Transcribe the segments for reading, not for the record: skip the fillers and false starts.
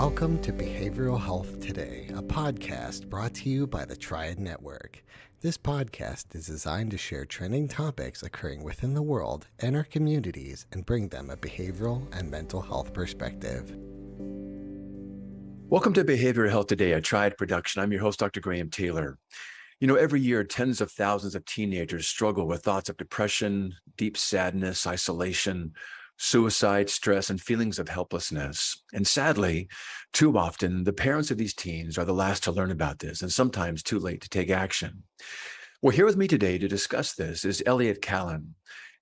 Welcome to Behavioral Health Today, a podcast brought to you by the Triad Network. This podcast is designed to share trending topics occurring within the world and our communities and bring them a behavioral and mental health perspective. Welcome to Behavioral Health Today, a Triad production. I'm your host, Dr. Graham Taylor. You know, every year, tens of thousands of teenagers struggle with thoughts of depression, deep sadness, isolation, suicide, stress, and feelings of helplessness. And sadly, too often, the parents of these teens are the last to learn about this and sometimes too late to take action. Well, here with me today to discuss this is Elliot Kallen.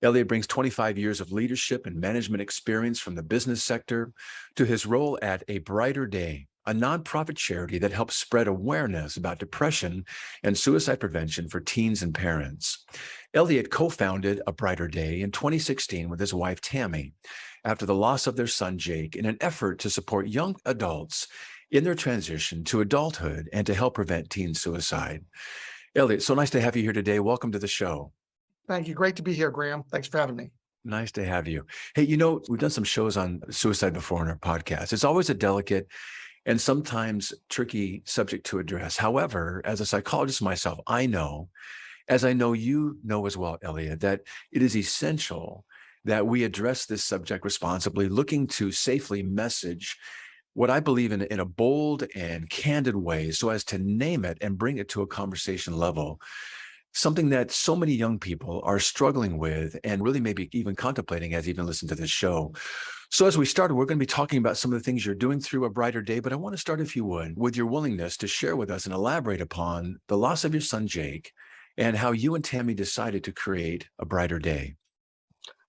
Elliot brings 25 years of leadership and management experience from the business sector to his role at A Brighter Day, a nonprofit charity that helps spread awareness about depression and suicide prevention for teens and parents. Elliot co-founded A Brighter Day in 2016 with his wife, Tammy, after the loss of their son, Jake, in an effort to support young adults in their transition to adulthood and to help prevent teen suicide. Elliot, so nice to have you here today. Welcome to the show. Thank you. Great to be here, Graham. Thanks for having me. Nice to have you. Hey, you know, we've done some shows on suicide before on our podcast. It's always a delicate and sometimes tricky subject to address. However, as a psychologist myself, I know, as I know you know as well, Elliot, that it is essential that we address this subject responsibly, looking to safely message what I believe in a bold and candid way so as to name it and bring it to a conversation level. Something that so many young people are struggling with and really maybe even contemplating as even listen to this show. So as we started, we're going to be talking about some of the things you're doing through A Brighter Day, but I want to start, if you would, with your willingness to share with us and elaborate upon the loss of your son, Jake, and how you and Tammy decided to create A Brighter Day.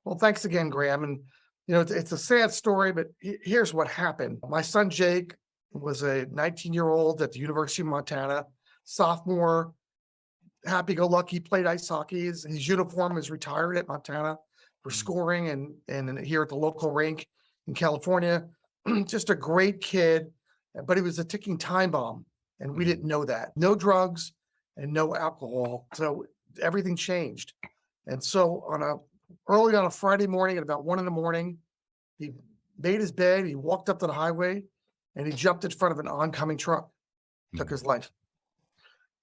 Well, thanks again, Graham. And, you know, it's a sad story, but here's what happened. My son, Jake, was a 19-year-old at the University of Montana, sophomore, happy-go-lucky, played ice hockey. His uniform is retired at Montana for scoring and here at the local rink in California. Just a great kid, but he was a ticking time bomb, and we didn't know that. No drugs and no alcohol, so everything changed. And so early on a Friday morning at about 1 a.m, he made his bed, he walked up to the highway, and he jumped in front of an oncoming truck, took his life.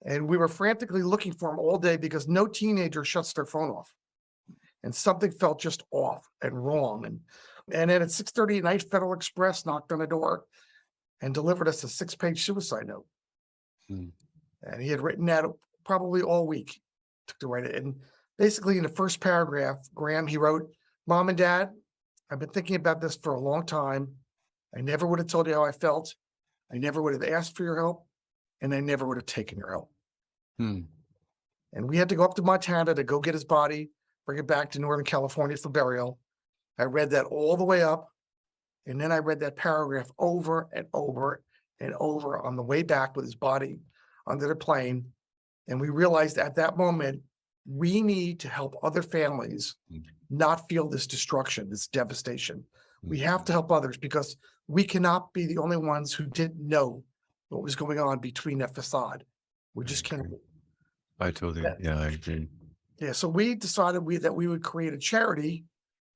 And we were frantically looking for him all day because no teenager shuts their phone off. And something felt just off and wrong. And then at 6:30 at night, Federal Express knocked on the door and delivered us a 6-page suicide note. And he had written that probably all week, took to write it. And basically in the first paragraph, Graham, he wrote, "Mom and Dad, I've been thinking about this for a long time. I never would have told you how I felt. I never would have asked for your help. And I never would have taken your help." And we had to go up to Montana to go get his body, bring it back to Northern California for burial. I read that all the way up. And then I read that paragraph over and over and over on the way back with his body under the plane. And we realized at that moment, we need to help other families not feel this destruction, this devastation. We have to help others because we cannot be the only ones who didn't know what was going on between that facade. We just can't. I totally, I agree. Yeah, so we decided that we would create a charity.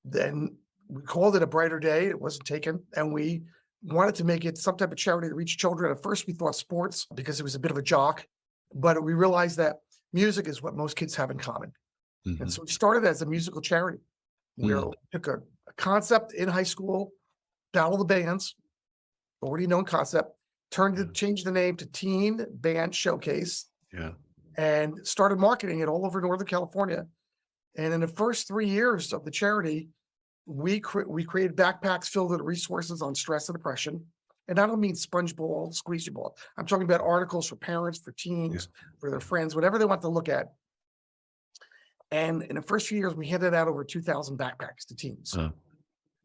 Then we called it A Brighter Day. It wasn't taken. And we wanted to make it some type of charity to reach children. At first, we thought sports because it was a bit of a jock. But we realized that music is what most kids have in common. And so we started as a musical charity. We took a concept in high school, Battle of the Bands, already known concept, changed the name to Teen Band Showcase. And started marketing it all over Northern California. And in the first 3 years of the charity, we created backpacks filled with resources on stress and depression. And I don't mean sponge ball, squeegee ball. I'm talking about articles for parents, for teens, for their friends, whatever they want to look at. And in the first few years, we handed out over 2,000 backpacks to teens.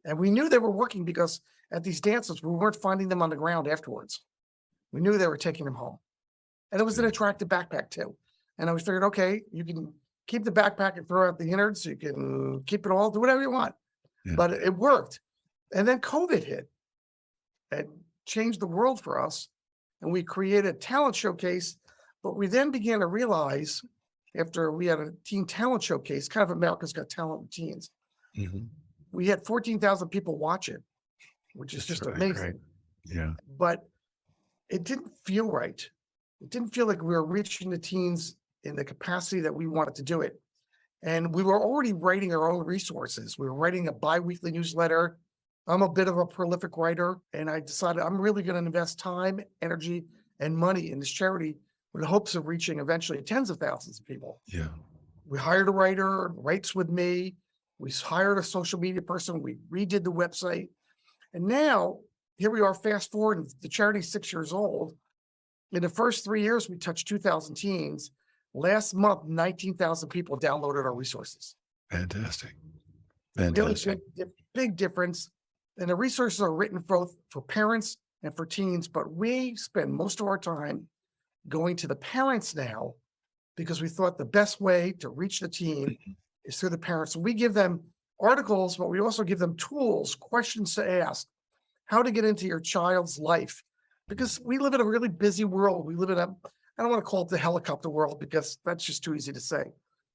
And we knew they were working because at these dances, we weren't finding them on the ground afterwards. We knew they were taking them home. And it was an attractive backpack too. And I was figured, okay, you can keep the backpack and throw out the innards. You can keep it all, do whatever you want. But it worked. And then COVID hit. It changed the world for us. And we created a talent showcase. But we then began to realize after we had a teen talent showcase, kind of America's Got Talent with teens, we had 14,000 people watch it, which is just amazing. Yeah. but it didn't feel right. It didn't feel like we were reaching the teens in the capacity that we wanted to do it. And we were already writing our own resources. We were writing a biweekly newsletter. I'm a bit of a prolific writer, and I decided I'm really going to invest time, energy, and money in this charity with the hopes of reaching eventually tens of thousands of people. Yeah. We hired a writer, writes with me. We hired a social media person. We redid the website. And now here we are, fast forward, and the charity's 6 years old. In the first 3 years, we touched 2,000 teens. Last month, 19,000 people downloaded our resources. Fantastic. Really Fantastic. big difference. And the resources are written both for parents and for teens, but we spend most of our time going to the parents now because we thought the best way to reach the teen is through the parents. So we give them articles, but we also give them tools, questions to ask, how to get into your child's life. Because we live in a really busy world. We live in I don't want to call it the helicopter world because that's just too easy to say.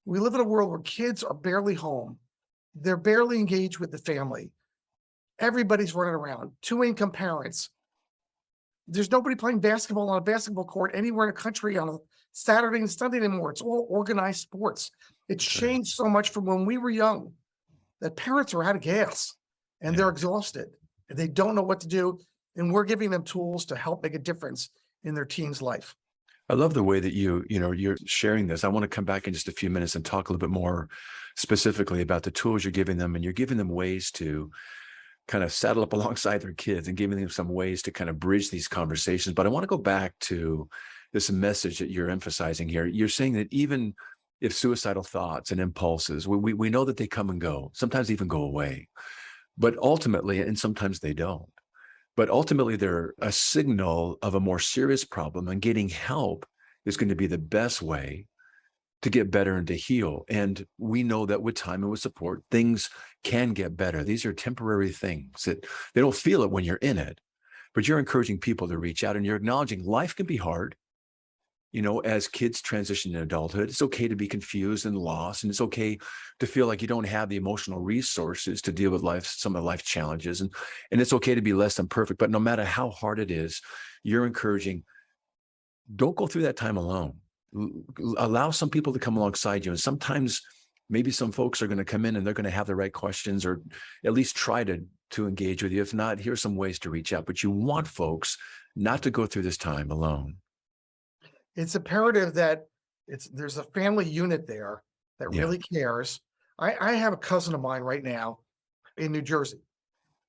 We live in a world where kids are barely home. They're barely engaged with the family. Everybody's running around, two-income parents. There's nobody playing basketball on a basketball court anywhere in the country on a Saturday and Sunday anymore. It's all organized sports. It's changed so much from when we were young that parents are out of gas and they're exhausted and they don't know what to do. And we're giving them tools to help make a difference in their teen's life. I love the way that you're sharing this. I want to come back in just a few minutes and talk a little bit more specifically about the tools you're giving them, and you're giving them ways to kind of saddle up alongside their kids and giving them some ways to kind of bridge these conversations. But I want to go back to this message that you're emphasizing here. You're saying that even if suicidal thoughts and impulses, we know that they come and go, sometimes even go away, but ultimately, and sometimes they don't. But ultimately, they're a signal of a more serious problem, and getting help is going to be the best way to get better and to heal. And we know that with time and with support, things can get better. These are temporary things that they don't feel it when you're in it, but you're encouraging people to reach out, and you're acknowledging life can be hard. As kids transition in adulthood, it's okay to be confused and lost. And it's okay to feel like you don't have the emotional resources to deal with some of life challenges. And it's okay to be less than perfect. But no matter how hard it is, you're encouraging, don't go through that time alone. Allow some people to come alongside you. And sometimes maybe some folks are going to come in and they're going to have the right questions, or at least try to engage with you. If not, here's some ways to reach out. But you want folks not to go through this time alone. It's imperative that there's a family unit there that really cares. I have a cousin of mine right now in New Jersey.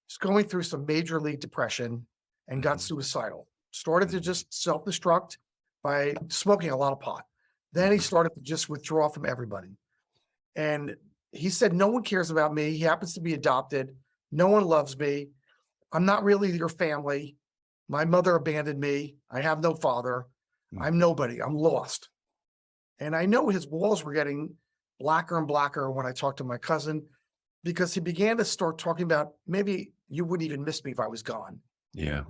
He's going through some major league depression and got suicidal. Started to just self-destruct by smoking a lot of pot. Then he started to just withdraw from everybody. And he said, no one cares about me. He happens to be adopted. No one loves me. I'm not really your family. My mother abandoned me. I have no father. I'm nobody. I'm lost. And I know his walls were getting blacker and blacker when I talked to my cousin, because he began to start talking about, maybe you wouldn't even miss me if I was gone. Yeah.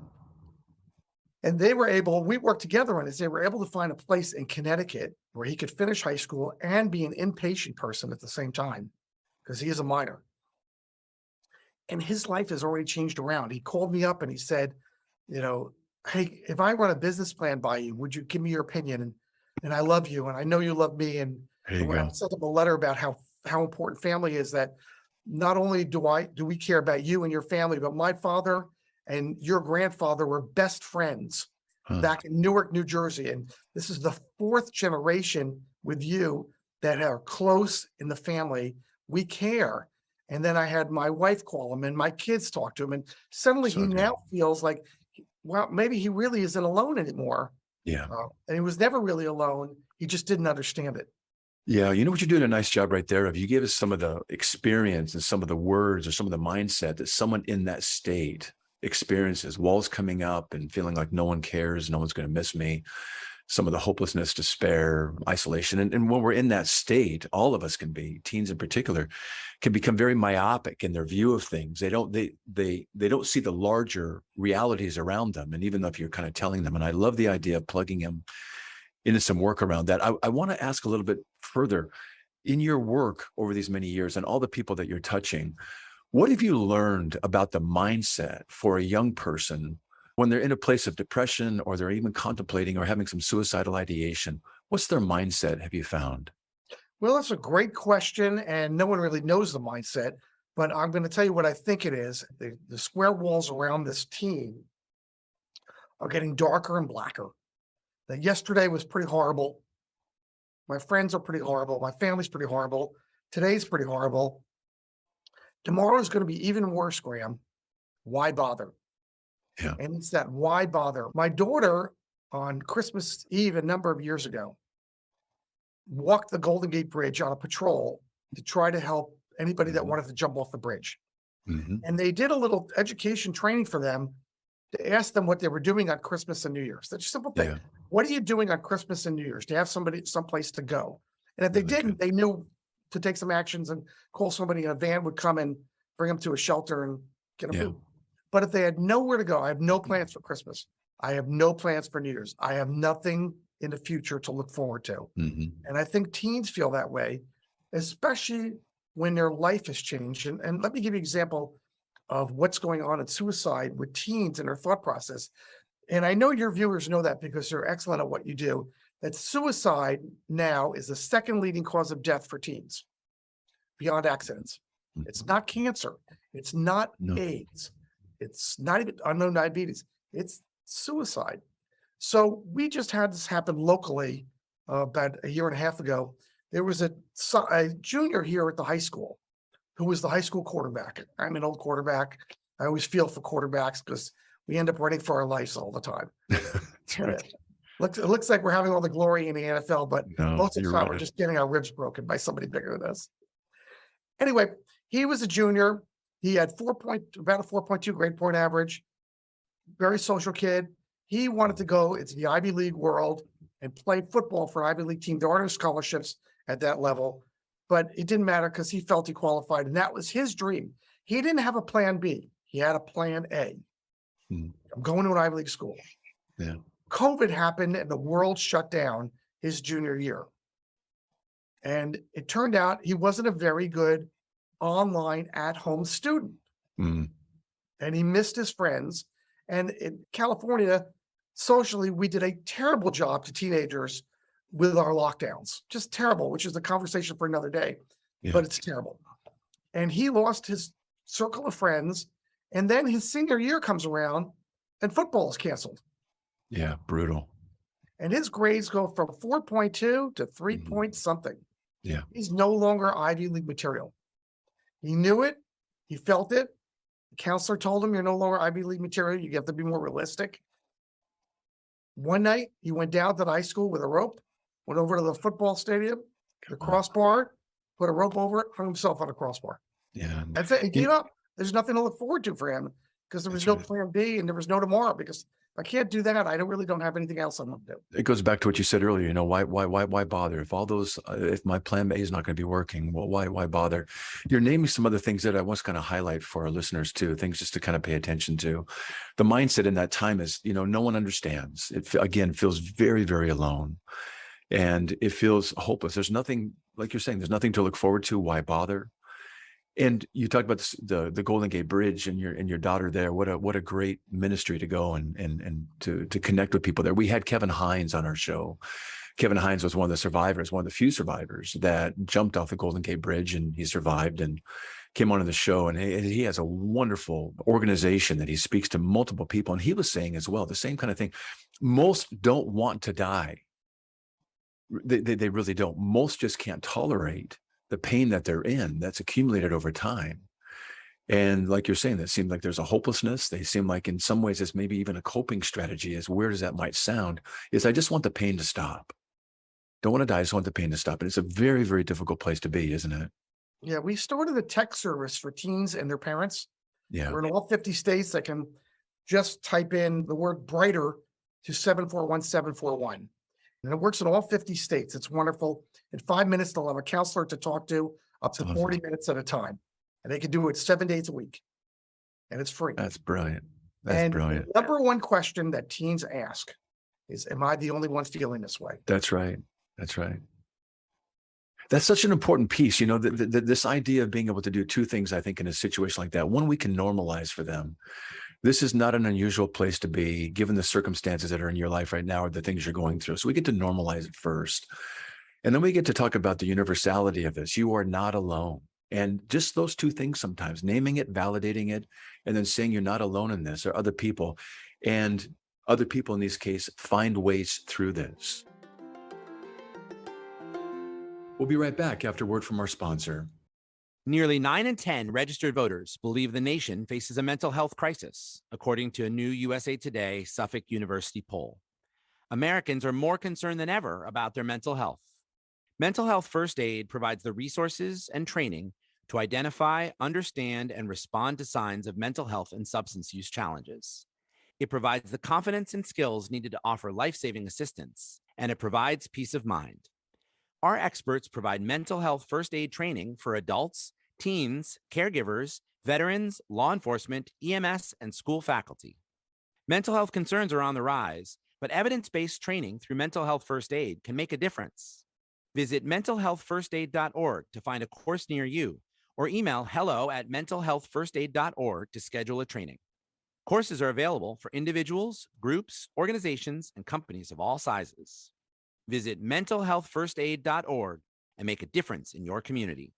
And we worked together on this. They were able to find a place in Connecticut where he could finish high school and be an inpatient person at the same time, because he is a minor. And his life has already changed around. He called me up and he said, hey, if I run a business plan by you, would you give me your opinion? And I love you, and I know you love me. And when I sent up a letter about how important family is, that not only do we care about you and your family, but my father and your grandfather were best friends back in Newark, New Jersey. And this is the fourth generation with you that are close in the family. We care. And then I had my wife call him and my kids talk to him. And suddenly he now feels like, well, maybe he really isn't alone anymore. Yeah. And he was never really alone. He just didn't understand it. Yeah. You know what, you're doing a nice job right there of, you give us some of the experience and some of the words or some of the mindset that someone in that state experiences, walls coming up and feeling like no one cares, no one's going to miss me, some of the hopelessness, despair, isolation. And when we're in that state, all of us can be, teens in particular, can become very myopic in their view of things. They don't see the larger realities around them. And even though if you're kind of telling them, and I love the idea of plugging them into some work around that. I want to ask a little bit further, in your work over these many years and all the people that you're touching, what have you learned about the mindset for a young person when they're in a place of depression, or they're even contemplating or having some suicidal ideation, what's their mindset, have you found? Well, that's a great question, and no one really knows the mindset, but I'm going to tell you what I think it is. The square walls around this teen are getting darker and blacker. That yesterday was pretty horrible. My friends are pretty horrible. My family's pretty horrible. Today's pretty horrible. Tomorrow is going to be even worse, Graham. Why bother? Yeah. And it's that why bother. My daughter on Christmas Eve a number of years ago walked the Golden Gate Bridge on a patrol to try to help anybody that wanted to jump off the bridge. Mm-hmm. And they did a little education training for them to ask them what they were doing on Christmas and New Year's. That's a simple thing. Yeah. What are you doing on Christmas and New Year's? Do you have somebody someplace to go? And if they Really didn't, good. they knew to take some actions and call somebody in a van would come and bring them to a shelter and get them Yeah. food. But if they had nowhere to go, I have no plans for Christmas. I have no plans for New Year's. I have nothing in the future to look forward to. Mm-hmm. And I think teens feel that way, especially when their life has changed. And let me give you an example of what's going on in suicide with teens and their thought process. And I know your viewers know that because they're excellent at what you do, that suicide now is the second leading cause of death for teens beyond accidents. It's not cancer. It's not No. AIDS. It's not even unknown diabetes. It's suicide. So we just had this happen locally about a year and a half ago. There was a junior here at the high school who was the high school quarterback. I'm an old quarterback. I always feel for quarterbacks because we end up running for our lives all the time. That's right. It looks like we're having all the glory in the NFL, but No, most of the you're time right. we're just getting our ribs broken by somebody bigger than us. Anyway, he was a junior. He had about a 4.2 grade point average. Very social kid. He wanted to go into the Ivy League world and play football for an Ivy League team. There are no scholarships at that level, but it didn't matter because he felt he qualified, and that was his dream. He didn't have a plan B. He had a plan A. Hmm. I'm going to an Ivy League school. Yeah. COVID happened and the world shut down his junior year. And it turned out he wasn't a very good online at-home student. Mm. And he missed his friends. And in California, socially, we did a terrible job to teenagers with our lockdowns. Just terrible, which is a conversation for another day, Yeah. but it's terrible. And he lost his circle of friends. And then his senior year comes around and football is canceled. Yeah. Brutal. And his grades go from 4.2 to 3 Mhm. point something. Yeah. He's no longer Ivy League material. He knew it. He felt it. The counselor told him, you're no longer Ivy League material. You have to be more realistic. One night, he went down to the high school with a rope, went over to the football stadium, got a crossbar, put a rope over it, hung himself on a crossbar. Yeah. That's it. He You- gave up. There's nothing to look forward to for him because there was That's no right. plan B and there was no tomorrow because I can't do that. I really don't have anything else I'm going to do. It goes back to what you said earlier. Why bother? If all those, if my plan A is not going to be working, well, why bother? You're naming some other things that I want to kind of highlight for our listeners too. Things just to kind of pay attention to. The mindset in that time is, no one understands. It again feels very, very alone, and it feels hopeless. There's nothing, like you're saying, there's nothing to look forward to. Why bother? And you talked about the Golden Gate Bridge and your daughter there. What a great ministry to go and to connect with people there. We had Kevin Hines on our show. Kevin Hines was one of the survivors, one of the few survivors that jumped off the Golden Gate Bridge, and he survived and came on the show. And he has a wonderful organization that he speaks to multiple people. And he was saying as well, the same kind of thing. Most don't want to die. They really don't. Most just can't tolerate the pain that they're in that's accumulated over time. And like you're saying, that seems like there's a hopelessness. They seem like in some ways it's maybe even a coping strategy, as weird as that might sound, is I just want the pain to stop. Don't want to die, I just want the pain to stop. And it's a very, very difficult place to be, isn't it? Yeah, we started a tech service for teens and their parents. Yeah. We're in all 50 states that can just type in the word brighter to 741-741. And it works in all 50 states. It's wonderful. In 5 minutes, they'll have a counselor to talk to up to Awesome. 40 minutes at a time. And they can do it 7 days a week. And it's free. That's brilliant. That's and brilliant. the number one question that teens ask is, am I the only one feeling this way? That's right. That's right. That's such an important piece, this idea of being able to do two things, I think, in a situation like that. One, we can normalize for them This is not an unusual place to be, given the circumstances that are in your life right now or the things you're going through. So we get to normalize it first. And then we get to talk about the universality of this. You are not alone. And just those two things sometimes, naming it, validating it, and then saying you're not alone in this. There are other people. And other people in this case find ways through this. We'll be right back after word from our sponsor. Nearly 9 in 10 registered voters believe the nation faces a mental health crisis, according to a new USA Today Suffolk University poll. Americans are more concerned than ever about their mental health. Mental health first aid provides the resources and training to identify, understand, and respond to signs of mental health and substance use challenges. It provides the confidence and skills needed to offer life-saving assistance, and it provides peace of mind. Our experts provide mental health first aid training for adults, teens, caregivers, veterans, law enforcement, EMS, and school faculty. Mental health concerns are on the rise, but evidence-based training through mental health first aid can make a difference. Visit mentalhealthfirstaid.org to find a course near you, or email hello@mentalhealthfirstaid.org to schedule a training. Courses are available for individuals, groups, organizations, and companies of all sizes. Visit mentalhealthfirstaid.org and make a difference in your community.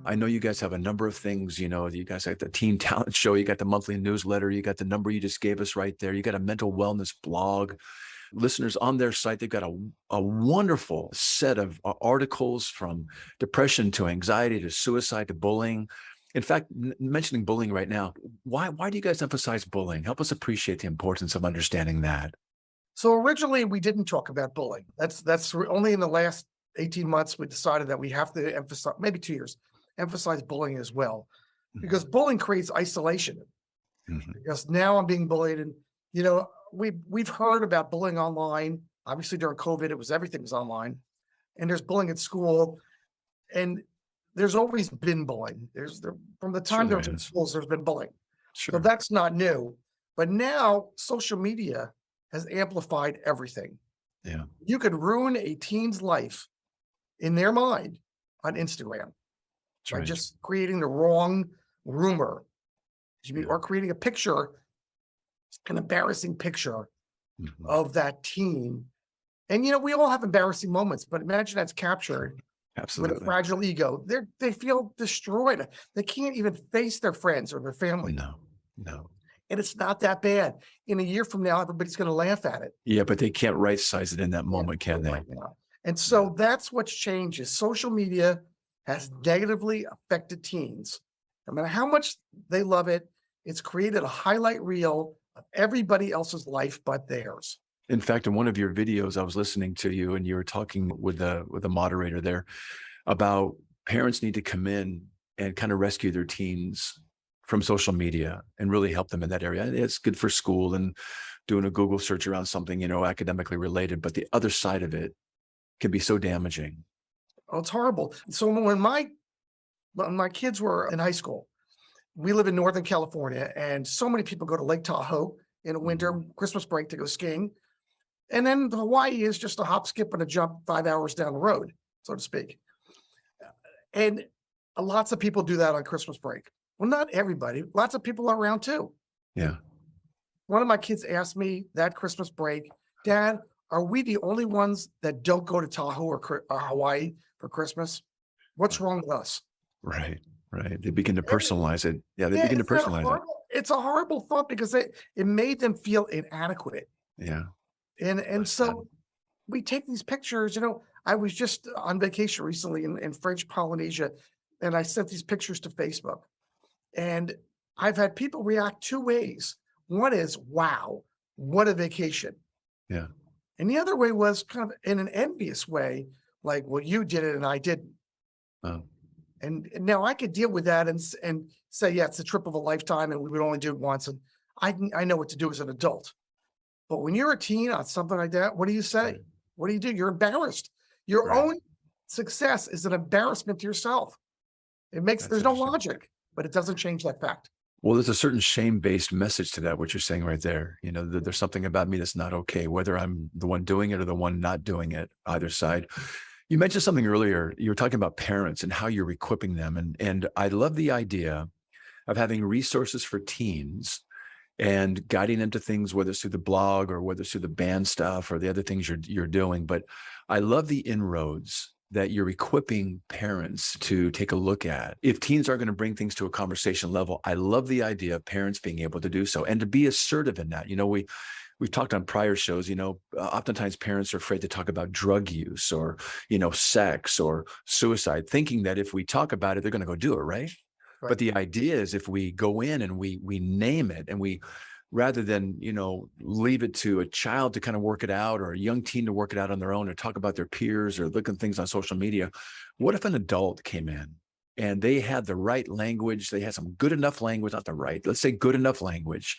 I know you guys have a number of things, you guys have the Teen Talent Show, you got the monthly newsletter, you got the number you just gave us right there, you got a mental wellness blog. Listeners on their site, they've got a wonderful set of articles from depression to anxiety to suicide to bullying. In fact, mentioning bullying right now, why do you guys emphasize bullying? Help us appreciate the importance of understanding that. So originally we didn't talk about bullying. That's only in the last 18 months we decided that we have to emphasize, maybe 2 years, emphasize bullying as well, because bullying creates isolation. Because now I'm being bullied, and we've heard about bullying online. Obviously during COVID, everything was online, and there's bullying at school, and there's always been bullying. From the time there was in schools, there's been bullying. So that's not new. But now social media has amplified everything. Yeah. You could ruin a teen's life in their mind on Instagram by just creating the wrong rumor, or creating a picture, an embarrassing picture of that teen. And we all have embarrassing moments, but imagine that's captured. Absolutely. With a fragile ego. They feel destroyed. They can't even face their friends or their family. No. And it's not that bad. In a year from now, everybody's going to laugh at it. Yeah, but they can't right size it in that moment, can they? And so that's what's changed is social media has negatively affected teens. No matter how much they love it, it's created a highlight reel of everybody else's life but theirs. In fact, in one of your videos, I was listening to you and you were talking with the moderator there about parents need to come in and kind of rescue their teens from social media and really help them in that area. It's good for school and doing a Google search around something, academically related, but the other side of it can be so damaging. Oh, it's horrible. So when my kids were in high school, we live in Northern California, and so many people go to Lake Tahoe in the winter, Christmas break, to go skiing. And then Hawaii is just a hop, skip, and a jump 5 hours down the road, so to speak. And lots of people do that on Christmas break. Well, not everybody. Lots of people are around too. Yeah. One of my kids asked me that Christmas break, Dad, are we the only ones that don't go to Tahoe or Hawaii for Christmas? What's wrong with us? Right. They begin to personalize it. Yeah, they begin to personalize it. It's a horrible thought because it made them feel inadequate. Yeah. And so we take these pictures, I was just on vacation recently in French Polynesia, and I sent these pictures to Facebook. And I've had people react two ways. One is, wow, what a vacation. Yeah. And the other way was kind of in an envious way, like, well, you did it and I didn't. Oh. And now I could deal with that and say, yeah, it's a trip of a lifetime and we would only do it once. And I know what to do as an adult. But when you're a teen on something like that, what do you say? Right. What do? You're embarrassed. Your own success is an embarrassment to yourself. There's no logic, but it doesn't change that fact. Well, there's a certain shame-based message to that, what you're saying right there. There's something about me that's not okay, whether I'm the one doing it or the one not doing it, either side. You mentioned something earlier. You were talking about parents and how you're equipping them. And I love the idea of having resources for teens and guiding them to things, whether it's through the blog or whether it's through the band stuff or the other things you're doing. But I love the inroads that you're equipping parents to take a look at. If teens are going to bring things to a conversation level, I love the idea of parents being able to do so and to be assertive in that. We've talked on prior shows, oftentimes parents are afraid to talk about drug use or, sex or suicide, thinking that if we talk about it, they're going to go do it, right? But the idea is if we go in and we name it and we, rather than, leave it to a child to kind of work it out or a young teen to work it out on their own or talk about their peers or look at things on social media, what if an adult came in and they had the right language, they had some good enough language, not the right, let's say good enough language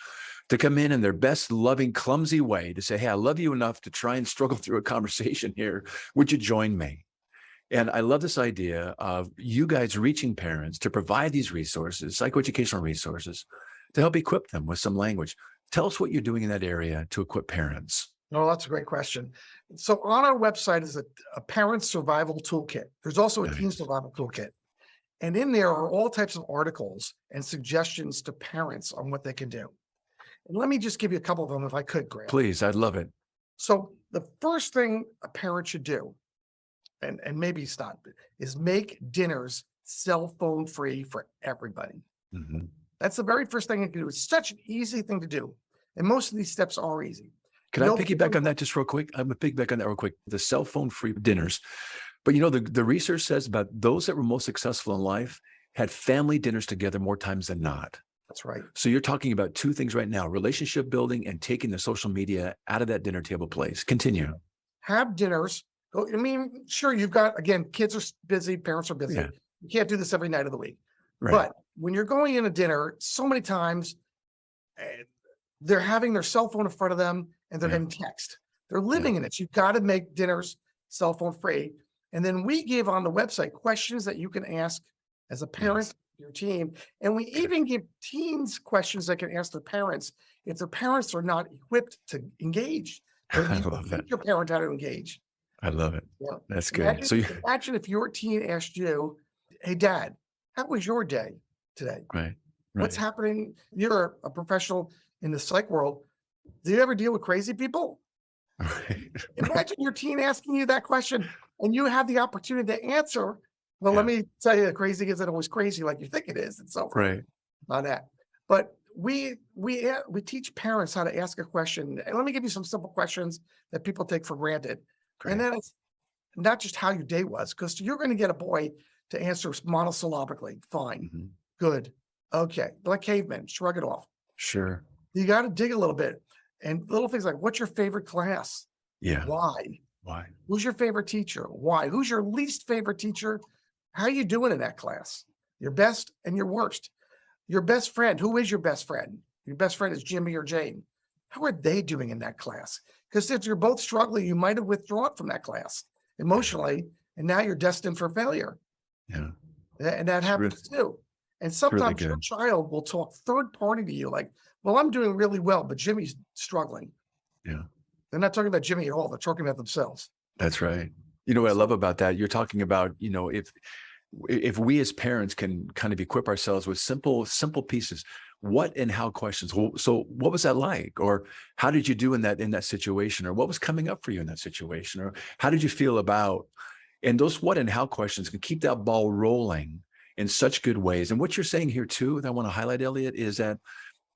to come in their best loving, clumsy way to say, hey, I love you enough to try and struggle through a conversation here. Would you join me? And I love this idea of you guys reaching parents to provide these resources, psychoeducational resources, to help equip them with some language. Tell us what you're doing in that area to equip parents. No, that's a great question. So on our website is a parent survival toolkit. There's also a teen survival toolkit. And in there are all types of articles and suggestions to parents on what they can do. And let me just give you a couple of them if I could, Graham. Please, I'd love it. So the first thing a parent should do, and maybe stop, is make dinners cell phone free for everybody. Mm-hmm. That's the very first thing you can do. It's such an easy thing to do. And most of these steps are easy. Can I piggyback on that just real quick? I'm going to piggyback on that real quick. The cell phone free dinners. But the research says about those that were most successful in life had family dinners together more times than not. That's right. So you're talking about two things right now, relationship building and taking the social media out of that dinner table place. Continue. Have dinners. I mean, sure, you've got, again, kids are busy, parents are busy. Yeah. You can't do this every night of the week. Right. But when you're going in a dinner, so many times they're having their cell phone in front of them and they're getting text. They're living in it. So you've got to make dinners cell phone free. And then we give on the website questions that you can ask as a parent, your team. And we even give teens questions that can ask their parents if their parents are not equipped to engage. I love that. Your parent how to engage. I love it. Yeah. That's good. Imagine if your teen asked you, hey, Dad, how was your day today? Right. What's happening? You're a professional in the psych world. Do you ever deal with crazy people? Right. Imagine your teen asking you that question and you have the opportunity to answer. Well, let me tell you, crazy isn't always crazy like you think it is. And so on that. But we teach parents how to ask a question. And let me give you some simple questions that people take for granted. Great. And then it's not just how your day was, because you're going to get a boy to answer monosyllabically. Fine. Mm-hmm. Good. Okay. Like cavemen, shrug it off. Sure. You got to dig a little bit. And little things like, what's your favorite class? Yeah. Why? Why? Who's your favorite teacher? Why? Who's your least favorite teacher? How are you doing in that class? Your best and your worst. Your best friend. Who is your best friend? Your best friend is Jimmy or Jane. How are they doing in that class? Because if you're both struggling, you might have withdrawn from that class emotionally, and now you're destined for failure. Yeah. And that happens too. And sometimes your child will talk third party to you like, well, I'm doing really well, but Jimmy's struggling. Yeah. They're not talking about Jimmy at all. They're talking about themselves. That's right. What I love about that, you're talking about, if we as parents can kind of equip ourselves with simple pieces, what and how questions. So what was that like? Or how did you do in that situation? Or what was coming up for you in that situation? Or how did you feel about, and those what and how questions can keep that ball rolling in such good ways. And what you're saying here too, that I want to highlight, Elliot, is that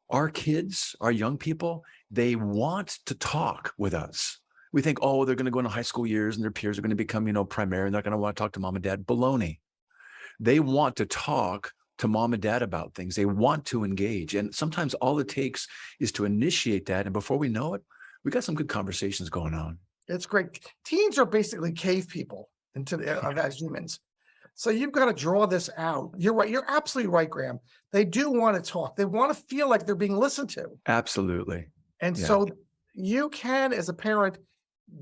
our kids, our young people, they want to talk with us. We think, oh, they're going to go into high school years and their peers are going to become, primary. And they're going to want to talk to mom and dad. Baloney. They want to talk to mom and dad about things. They want to engage. And sometimes all it takes is to initiate that. And before we know it, we got some good conversations going on. It's great. Teens are basically cave people as humans. So you've got to draw this out. You're right. You're absolutely right, Graham. They do want to talk. They want to feel like they're being listened to. Absolutely. And so you can, as a parent,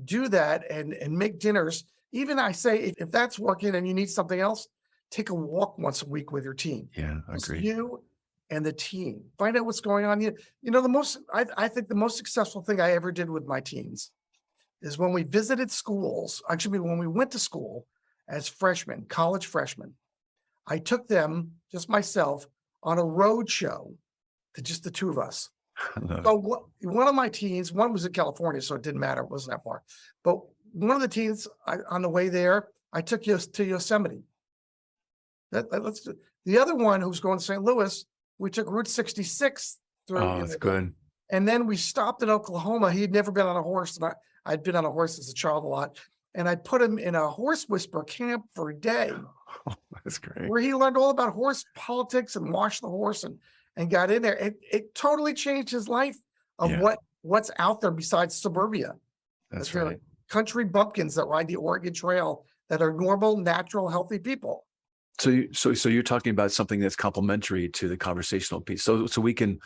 do that and make dinners. Even I say, if that's working and you need something else, take a walk once a week with your team. Yeah, I agree. You and the team. Find out what's going on. I think the most successful thing I ever did with my teens is when we visited schools, actually when we went to school as freshmen, college freshmen, I took them, just myself, on a road show to just the two of us. I love it. So one of my teens, one was in California, so it didn't matter, it wasn't that far. But one of the teens, on the way there, I took you to Yosemite. The other one who was going to St. Louis, we took Route 66 through. Oh, that's good. And then we stopped in Oklahoma. He had never been on a horse, and I'd been on a horse as a child a lot. And I put him in a horse whisperer camp for a day. Oh, that's great. Where he learned all about horse politics and washed the horse and got in there. It totally changed his life of what's out there besides suburbia. That's really right. Country bumpkins that ride the Oregon Trail that are normal, natural, healthy people. So you're talking about something that's complementary to the conversational piece. So we can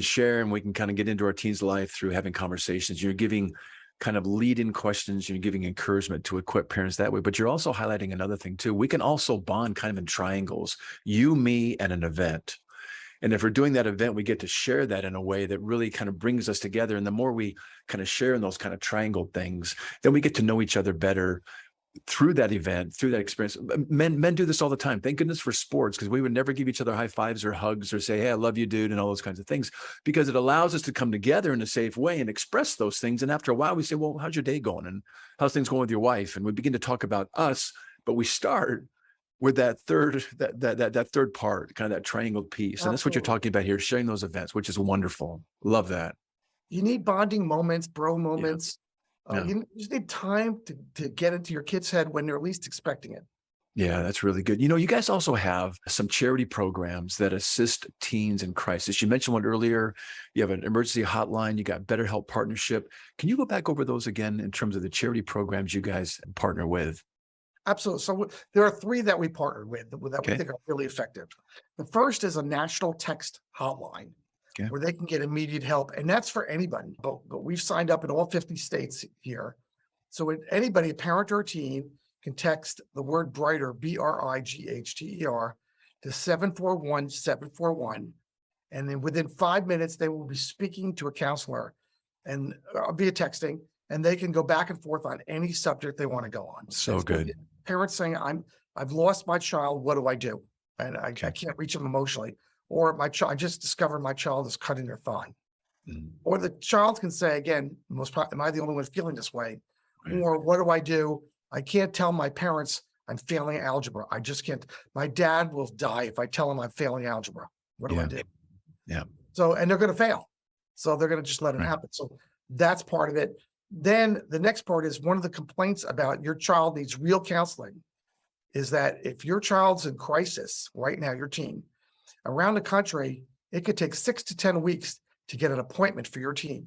share and we can kind of get into our teens' life through having conversations. You're giving kind of lead-in questions. You're giving encouragement to equip parents that way. But you're also highlighting another thing too. We can also bond kind of in triangles. You, me, and an event. And if we're doing that event, we get to share that in a way that really kind of brings us together. And the more we kind of share in those kind of triangle things, then we get to know each other better through that event, through that experience. Men do this all the time. Thank goodness for sports, because we would never give each other high fives or hugs or say, hey, I love you, dude, and all those kinds of things, because it allows us to come together in a safe way and express those things. And after a while, we say, well, how's your day going? And how's things going with your wife? And we begin to talk about us, but we start with that third part, kind of that triangle piece. And that's what you're talking about here, sharing those events, which is wonderful. Love that. You need bonding moments, bro moments. Yeah. You just need time to get into your kid's head when they're least expecting it. Yeah, that's really good. You know, you guys also have some charity programs that assist teens in crisis. You mentioned one earlier. You have an emergency hotline. You got BetterHelp partnership. Can you go back over those again in terms of the charity programs you guys partner with? Absolutely. So there are three that we partnered with that we think are really effective. The first is a national text hotline where they can get immediate help. And that's for anybody. But we've signed up in all 50 states here. So anybody, a parent or a teen, can text the word brighter, BRIGHTER, to 741-741. And then within 5 minutes, they will be speaking to a counselor and via texting, and they can go back and forth on any subject they want to go on. So good. Parents saying, I've lost my child, what do I do? And I can't reach them emotionally. Or I just discovered my child is cutting their thigh. Mm-hmm. Or the child can say, again, am I the only one feeling this way? Right. Or what do I do? I can't tell my parents I'm failing algebra. I just can't. My dad will die if I tell him I'm failing algebra. What do I do? Yeah. So, and they're going to fail. So they're going to just let it happen. So that's part of it. Then the next part is one of the complaints about your child needs real counseling is that if your child's in crisis right now, your teen, around the country, it could take 6 to 10 weeks to get an appointment for your teen.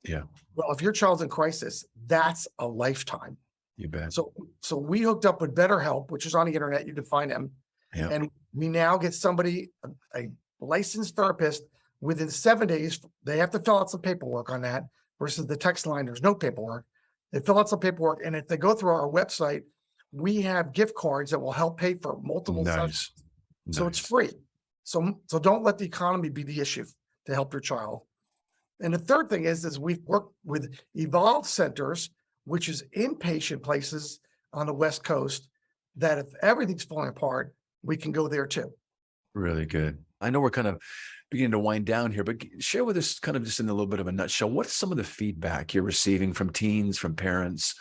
Yeah. Well, if your child's in crisis, that's a lifetime. You bet. So we hooked up with BetterHelp, which is on the internet. You can find them. Yeah. And we now get somebody, a licensed therapist, within 7 days. They have to fill out some paperwork on that versus the text line. There's no paperwork. They fill out some paperwork. And if they go through our website, we have gift cards that will help pay for multiple sessions. So it's free. So don't let the economy be the issue to help your child. And the third thing is we've worked with Evolve Centers, which is inpatient places on the West Coast, that if everything's falling apart, we can go there too. Really good. I know we're kind of beginning to wind down here, but share with us kind of just in a little bit of a nutshell, what's some of the feedback you're receiving from teens, from parents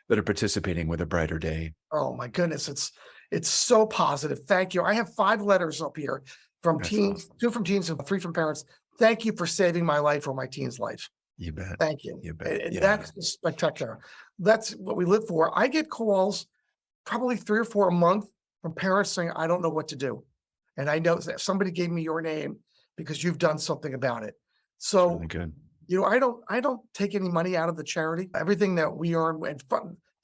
that are participating with A Brighter Day? Oh my goodness. It's so positive. Thank you. I have 5 letters up here from teens, awesome. 2 from teens and 3 from parents. Thank you for saving my life or my teen's life. You bet. Thank you. You bet. Yeah. That's spectacular. That's what we live for. I get calls probably 3 or 4 a month from parents saying, I don't know what to do. And I know that somebody gave me your name because you've done something about it. So, really good. You know, I don't take any money out of the charity. Everything that we earn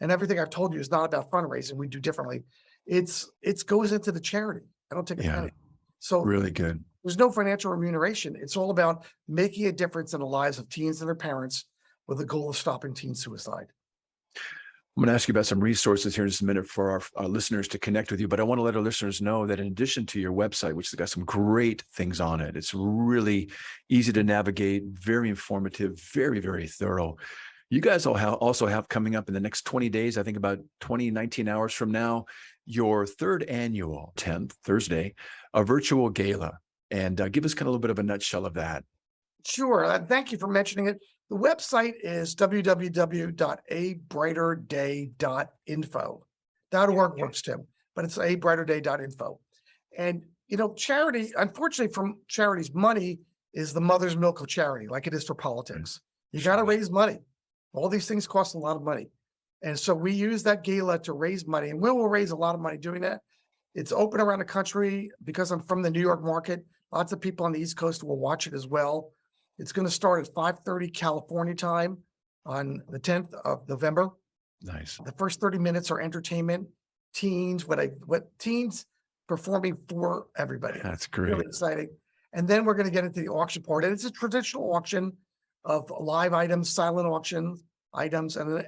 and everything I've told you is not about fundraising. We do differently. It goes into the charity. I don't take a penny. So really good. There's no financial remuneration. It's all about making a difference in the lives of teens and their parents with the goal of stopping teen suicide. I'm going to ask you about some resources here in just a minute for our listeners to connect with you, but I want to let our listeners know that in addition to your website, which has got some great things on it, it's really easy to navigate, very informative, very, very thorough. You guys also have coming up in the next 20 days, I think about 19 hours from now, your third annual 10th Thursday, a virtual gala. And give us kind of a little bit of a nutshell of that. Sure. Thank you for mentioning it. The website is www.abrighterday.info. .org works, Tim, but it's abrighterday.info. And, charity, unfortunately, from charities, money is the mother's milk of charity, like it is for politics. You got to raise money. All these things cost a lot of money. And so we use that gala to raise money, and we will raise a lot of money doing that. It's open around the country because I'm from the New York market. Lots of people on the East Coast will watch it as well. It's going to start at 5:30 California time on the 10th of November. Nice. The first 30 minutes are entertainment, teens, what teens performing for everybody. That's great. Really exciting. And then we're going to get into the auction part. And it's a traditional auction of live items, silent auction items, and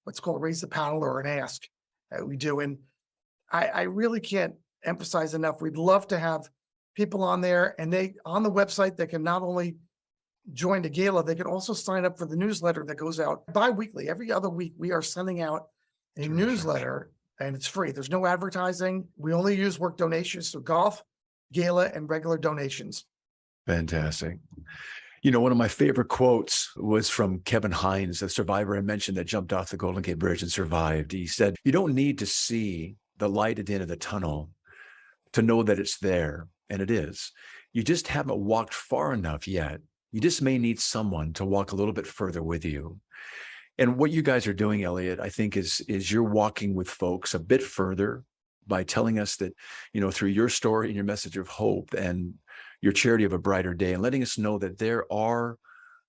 what's called raise the paddle or an ask that we do. And I really can't emphasize enough. We'd love to have people on there, and on the website, they can not only join the gala, they can also sign up for the newsletter that goes out bi-weekly. Every other week, we are sending out a newsletter, and it's free. There's no advertising. We only use work donations, so golf, gala, and regular donations. Fantastic. One of my favorite quotes was from Kevin Hines, a survivor I mentioned that jumped off the Golden Gate Bridge and survived. He said, "You don't need to see the light at the end of the tunnel to know that it's there." And it is. You just haven't walked far enough yet. You just may need someone to walk a little bit further with you. And what you guys are doing, Elliot, I think is you're walking with folks a bit further by telling us that, through your story and your message of hope and your charity of a brighter day, and letting us know that there are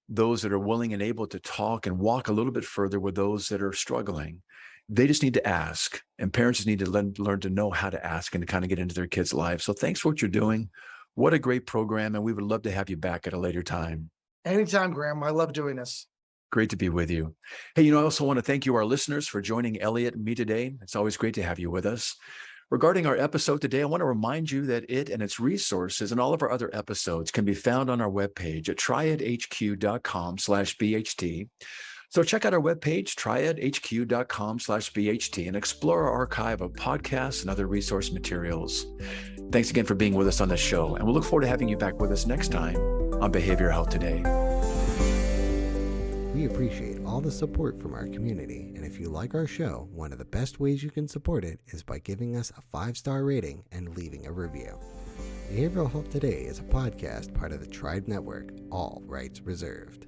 those that are willing and able to talk and walk a little bit further with those that are struggling. They just need to ask, and parents just need to learn to know how to ask and to kind of get into their kids' lives. So thanks for what you're doing. What a great program. And we would love to have you back at a later time. Anytime, Graham. I love doing this. Great to be with you. Hey, I also want to thank you, our listeners, for joining Elliot and me today. It's always great to have you with us. Regarding our episode today, I want to remind you that it and its resources and all of our other episodes can be found on our webpage at triadhq.com/BHT. So check out our webpage, triadhq.com/BHT, and explore our archive of podcasts and other resource materials. Thanks again for being with us on the show, and we'll look forward to having you back with us next time on Behavioral Health Today. We appreciate all the support from our community, and if you like our show, one of the best ways you can support it is by giving us a 5-star rating and leaving a review. Behavioral Health Today is a podcast part of the Tribe Network, all rights reserved.